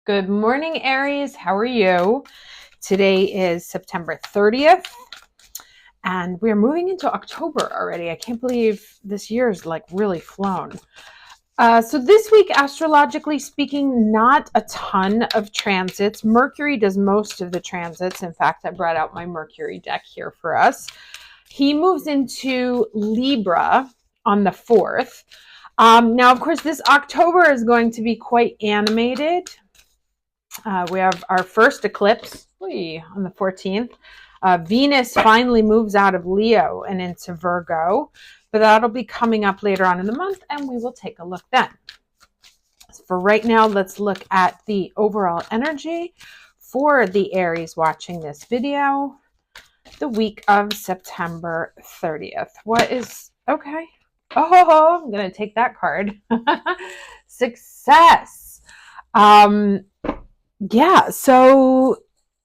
Good morning, Aries. How are you? Today is September 30th, and we're moving into October already. I can't believe this year's like really flown. So this week, astrologically speaking, not a ton of transits. Mercury does most of the transits. In fact, I brought out my Mercury deck here for us. He moves into Libra on the 4th. Now, of course, this October is going to be quite animated. We have our first eclipse on the 14th. Venus finally moves out of Leo and into Virgo, but that'll be coming up later on in the month, and we will take a look then. So for right now, let's look at the overall energy for the Aries watching this video the week of September 30th. What is okay? Oh, I'm going to take that card. Success. Yeah, so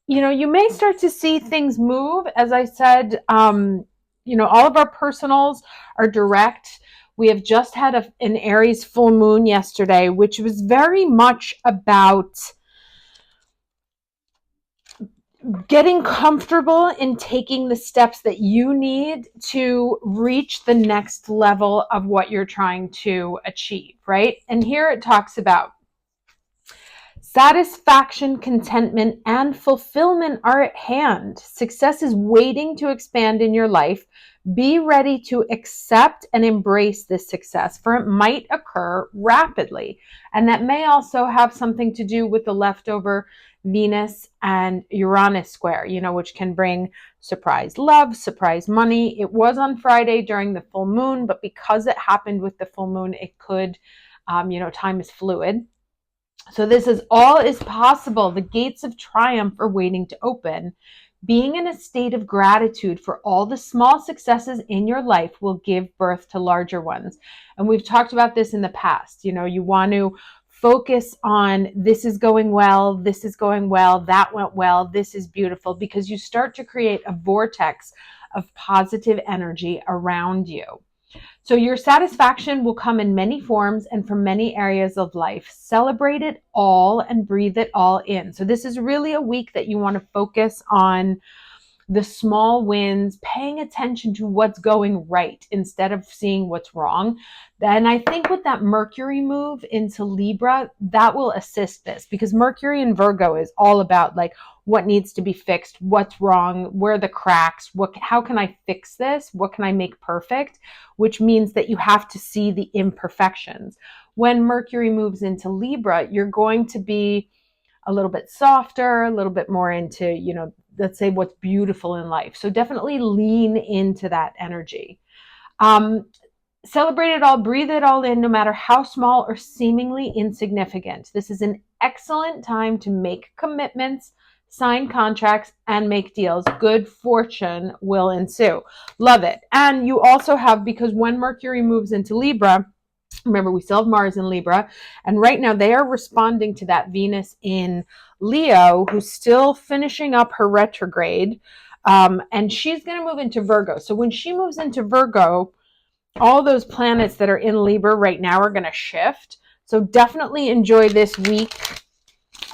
you may start to see things move. As I said, all of our personals are direct. We have just had an Aries full moon yesterday, which was very much about getting comfortable in taking the steps that you need to reach the next level of what you're trying to achieve, right? And here it talks about satisfaction, contentment, and fulfillment are at hand. Success is waiting to expand in your life. Be ready to accept and embrace this success, for it might occur rapidly. And that may also have something to do with the leftover Venus and Uranus square, which can bring surprise love, surprise money. It was on Friday during the full moon, but because it happened with the full moon, it could, time is fluid. So this is all is possible. The gates of triumph are waiting to open. Being in a state of gratitude for all the small successes in your life will give birth to larger ones. And we've talked about this in the past. You want to focus on this is going well, that went well, this is beautiful, because you start to create a vortex of positive energy around you. So your satisfaction will come in many forms and from many areas of life. Celebrate it all and breathe it all in. So this is really a week that you want to focus on the small wins, paying attention to what's going right instead of seeing what's wrong. And I think with that Mercury move into Libra, that will assist this, because Mercury in Virgo is all about like what needs to be fixed, what's wrong, where are the cracks, how can I fix this, what can I make perfect, which means that you have to see the imperfections. When Mercury moves into Libra, you're going to be a little bit softer, a little bit more into, let's say what's beautiful in life. So definitely lean into that energy. Celebrate it all, breathe it all in, no matter how small or seemingly insignificant. This is an excellent time to make commitments, sign contracts, and make deals. Good fortune will ensue. Love it. And you also have, because when Mercury moves into Libra, remember, we still have Mars in Libra, and right now they are responding to that Venus in Leo, who's still finishing up her retrograde, and she's going to move into Virgo. So when she moves into Virgo, all those planets that are in Libra right now are going to shift. So definitely enjoy this week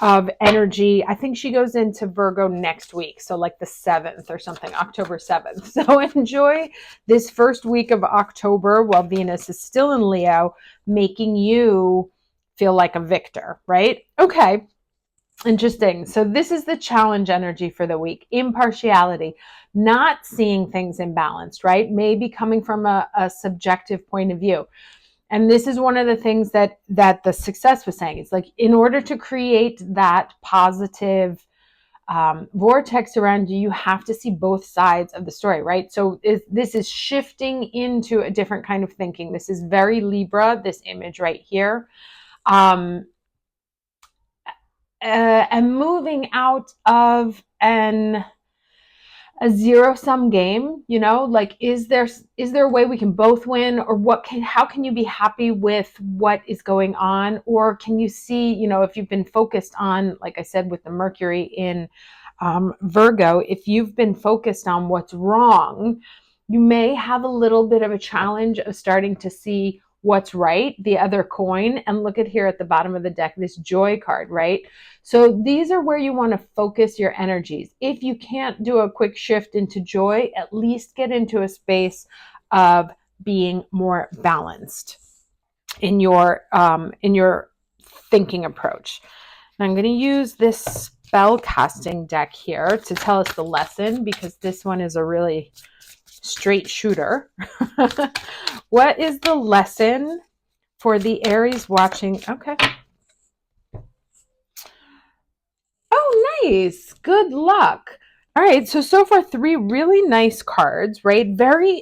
of energy. I think she goes into Virgo next week, so like the 7th or something, October 7th. So enjoy this first week of October while Venus is still in Leo, making you feel like a victor, right? Okay, interesting. So this is the challenge energy for the week. Impartiality, not seeing things imbalanced, right? Maybe coming from a subjective point of view. And this is one of the things that the success was saying. It's like, in order to create that positive vortex around you, you have to see both sides of the story, right? So this is shifting into a different kind of thinking. This is very Libra, this image right here. And moving out of a zero-sum game, like, is there a way we can both win, or how can you be happy with what is going on? Or can you see, if you've been focused on, like I said, with the Mercury in Virgo, if you've been focused on what's wrong, you may have a little bit of a challenge of starting to see what's right, the other coin. And look at here at the bottom of the deck, this joy card, right? So these are where you want to focus your energies. If you can't do a quick shift into joy, at least get into a space of being more balanced in your thinking approach. And I'm going to use this spell casting deck here to tell us the lesson, because this one is a really straight shooter. What is the lesson for the Aries watching? Okay. Oh, nice. Good luck. All right. So far, 3 really nice cards, right?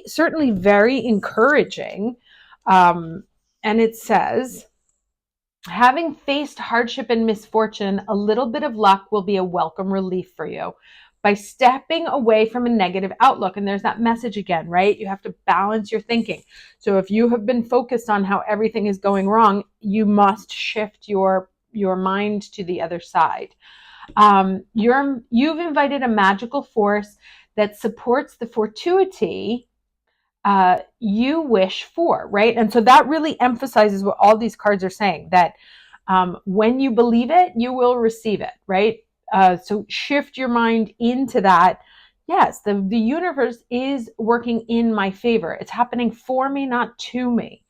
Certainly very encouraging. And it says, having faced hardship and misfortune, a little bit of luck will be a welcome relief for you by stepping away from a negative outlook. And there's that message again, right? You have to balance your thinking. So if you have been focused on how everything is going wrong, you must shift your mind to the other side. You've invited a magical force that supports the fortuity you wish for, right? And so that really emphasizes what all these cards are saying, that when you believe it, you will receive it, right? So shift your mind into that. Yes, the universe is working in my favor. It's happening for me, not to me.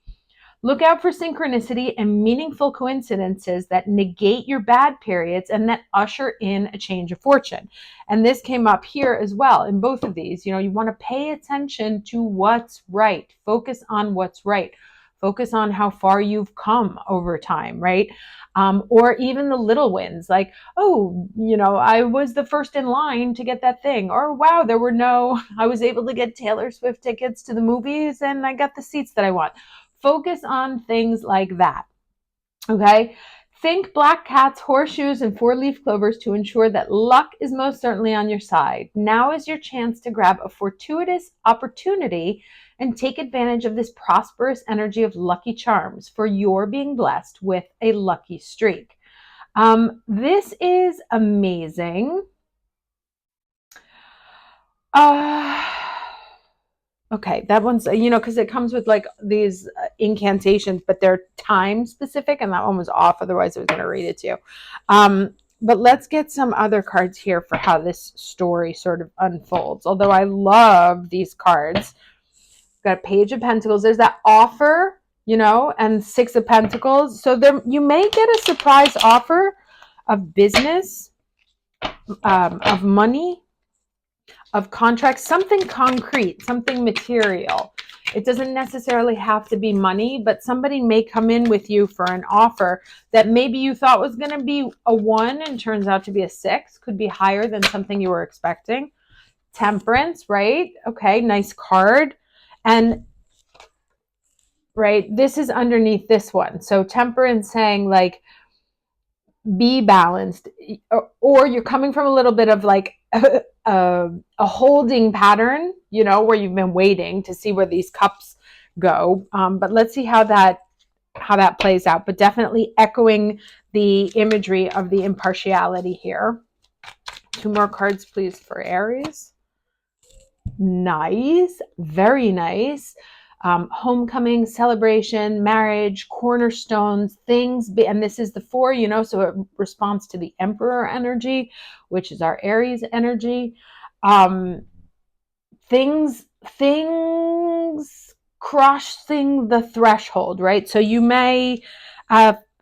Look out for synchronicity and meaningful coincidences that negate your bad periods and that usher in a change of fortune. And this came up here as well in both of these. You want to pay attention to what's right. Focus on what's right. Focus on how far you've come over time, right? Or even the little wins, like, oh, I was the first in line to get that thing. Or, wow, I was able to get Taylor Swift tickets to the movies and I got the seats that I want. Focus on things like that, okay? Think black cats, horseshoes, and 4-leaf clovers to ensure that luck is most certainly on your side. Now is your chance to grab a fortuitous opportunity and take advantage of this prosperous energy of lucky charms, for you're being blessed with a lucky streak. This is amazing. Okay, that one's, because it comes with like these incantations, but they're time specific, and that one was off. Otherwise, I was going to read it to you. But let's get some other cards here for how this story sort of unfolds. Although I love these cards. Got a Page of Pentacles. There's that offer, and 6 of Pentacles. So there, you may get a surprise offer of business, of money, of contracts, something concrete, something material. It doesn't necessarily have to be money, but somebody may come in with you for an offer that maybe you thought was going to be a 1 and turns out to be a 6, could be higher than something you were expecting. Temperance, right? Okay, nice card. And right, this is underneath this one. So temperance saying like, be balanced, or you're coming from a little bit of like a holding pattern, where you've been waiting to see where these cups go. But let's see how that plays out. But definitely echoing the imagery of the impartiality here. 2 more cards, please, for Aries. Nice, very nice. Homecoming, celebration, marriage, cornerstones, things, and this is the 4, so it responds to the Emperor energy, which is our Aries energy. Things crossing the threshold, right? So you may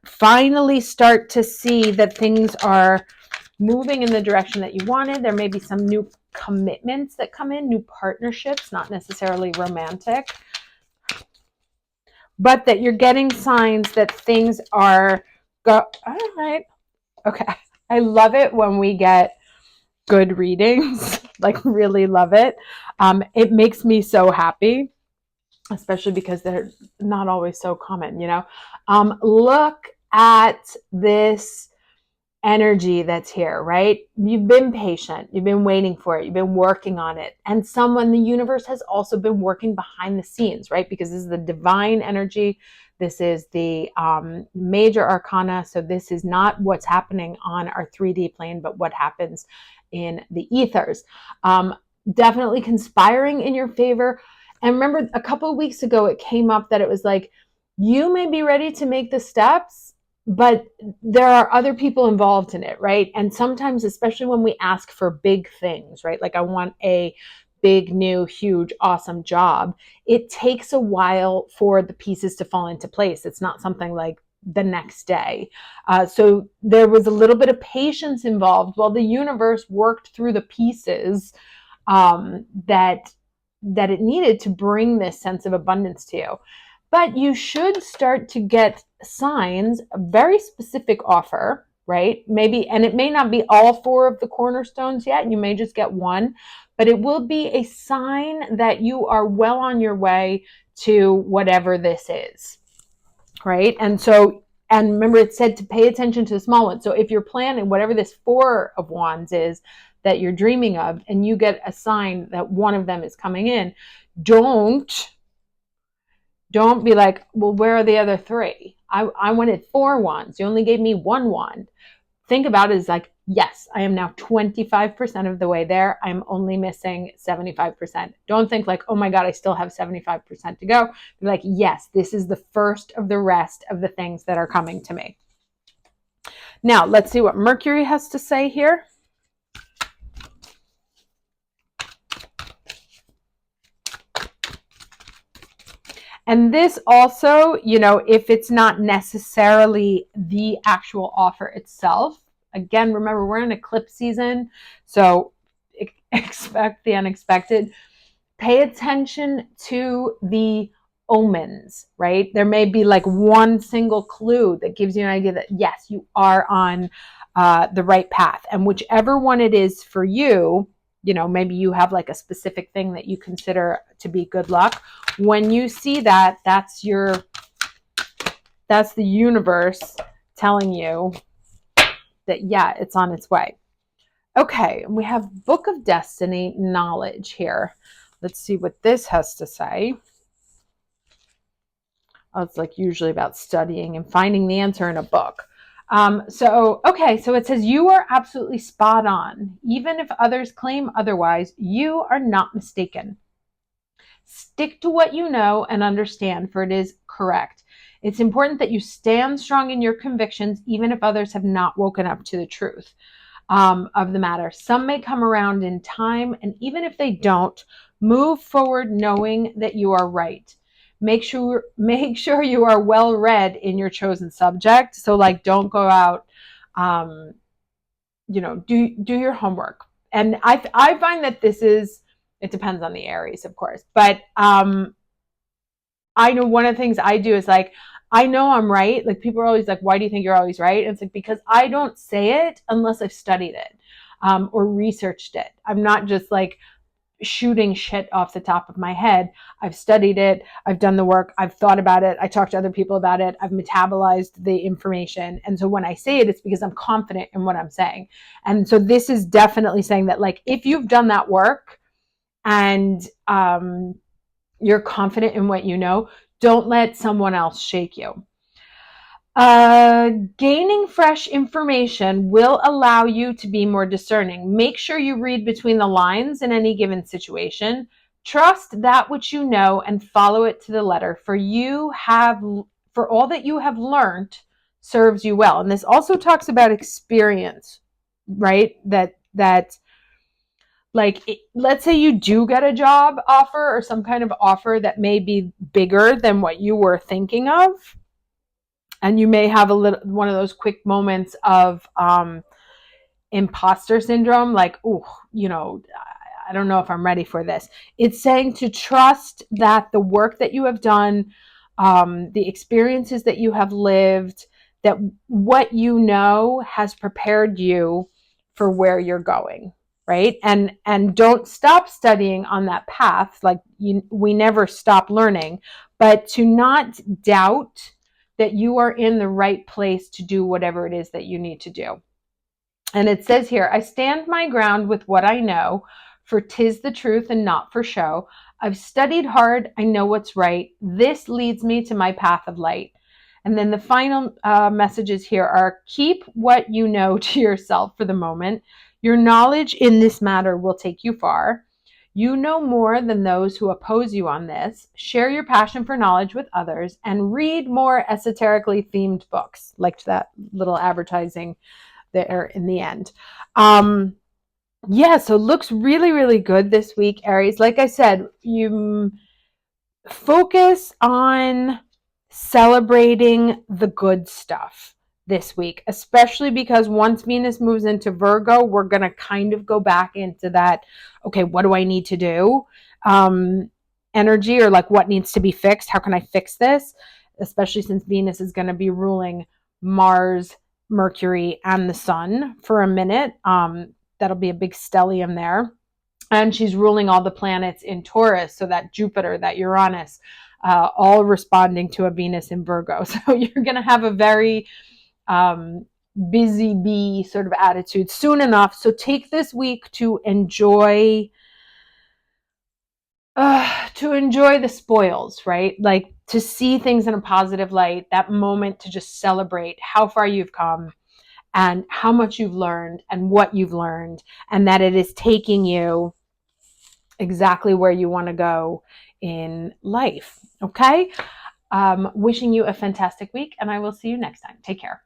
finally start to see that things are moving in the direction that you wanted. There may be some new commitments that come in, new partnerships, not necessarily romantic, but that you're getting signs that things are all right. Okay. I love it when we get good readings, like really love it. It makes me so happy, especially because they're not always so common, Look at this energy that's here, right? You've been patient. You've been waiting for it. You've been working on it. And the universe has also been working behind the scenes, right? Because this is the divine energy. This is the major arcana. So this is not what's happening on our 3D plane, but what happens in the ethers. Definitely conspiring in your favor. And remember, a couple of weeks ago, it came up that it was like, You may be ready to make the steps, but there are other people involved in it, right? And sometimes, especially when we ask for big things, right? Like I want a big, new, huge, awesome job. It takes a while for the pieces to fall into place. It's not something like the next day. So there was a little bit of patience involved while the universe worked through the pieces that it needed to bring this sense of abundance to you. But you should start to get signs, a very specific offer, right? Maybe, and it may not be all 4 of the cornerstones yet. You may just get one, but it will be a sign that you are well on your way to whatever this is, right? And so, and remember, it said to pay attention to the small ones. So if you're planning whatever this 4 of wands is that you're dreaming of, and you get a sign that one of them is coming in, don't be like, well, where are the other 3? I wanted 4 wands. You only gave me 1 wand. Think about it as like, yes, I am now 25% of the way there. I'm only missing 75%. Don't think like, oh my God, I still have 75% to go. Be like, yes, this is the first of the rest of the things that are coming to me. Now, let's see what Mercury has to say here. And this also, if it's not necessarily the actual offer itself, again, remember, we're in eclipse season, so expect the unexpected. Pay attention to the omens, right? There may be like one single clue that gives you an idea that, yes, you are on the right path. And whichever one it is for you, maybe you have like a specific thing that you consider to be good luck. When you see that, that's the universe telling you that, yeah, it's on its way. Okay, we have Book of Destiny knowledge here. Let's see what this has to say. Oh, it's like usually about studying and finding the answer in a book. So it says, you are absolutely spot on. Even if others claim otherwise, you are not mistaken. Stick to what you know and understand, for it is correct. It's important that you stand strong in your convictions, even if others have not woken up to the truth of the matter. Some may come around in time, and even if they don't, move forward knowing that you are right. Make sure you are well read in your chosen subject. So like, don't go out, do your homework. And I find that it depends on the Aries, of course, but I know one of the things I do is like, I know I'm right. Like, people are always like, why do you think you're always right? And it's like, because I don't say it unless I've studied it or researched it. I'm not just like shooting shit off the top of my head. I've studied it. I've done the work. I've thought about it. I talked to other people about it. I've metabolized the information. And so when I say it, it's because I'm confident in what I'm saying. And so this is definitely saying that, like, if you've done that work and you're confident in what you know, don't let someone else shake you. Gaining fresh information will allow you to be more discerning. Make sure you read between the lines in any given situation. Trust that which you know and follow it to the letter, for all that you have learned serves you well. And this also talks about experience, right? That like, let's say you do get a job offer or some kind of offer that may be bigger than what you were thinking of. And you may have one of those quick moments of imposter syndrome, like, oh, I don't know if I'm ready for this. It's saying to trust that the work that you have done, the experiences that you have lived, that what you know has prepared you for where you're going, right? And don't stop studying on that path. Like, we never stop learning, but to not doubt that you are in the right place to do whatever it is that you need to do. And it says here, I stand my ground with what I know, for 'tis the truth and not for show. I've studied hard, I know what's right. This leads me to my path of light. And then the final messages here are, keep what you know to yourself for the moment. Your knowledge in this matter will take you far. You know more than those who oppose you on this. Share your passion for knowledge with others and read more esoterically themed books. Liked that little advertising there in the end. Yeah, so looks really, really good this week, Aries. Like I said, you focus on celebrating the good stuff this week, especially because once Venus moves into Virgo, we're going to kind of go back into that, okay, what do I need to do? Energy, or like what needs to be fixed? How can I fix this? Especially since Venus is going to be ruling Mars, Mercury, and the Sun for a minute. That'll be a big stellium there. And she's ruling all the planets in Taurus, so that Jupiter, that Uranus, all responding to a Venus in Virgo. So you're going to have a very busy bee sort of attitude soon enough. So take this week to enjoy the spoils, right? Like to see things in a positive light, that moment to just celebrate how far you've come and how much you've learned and what you've learned, and that it is taking you exactly where you want to go in life. Okay. Wishing you a fantastic week, and I will see you next time. Take care.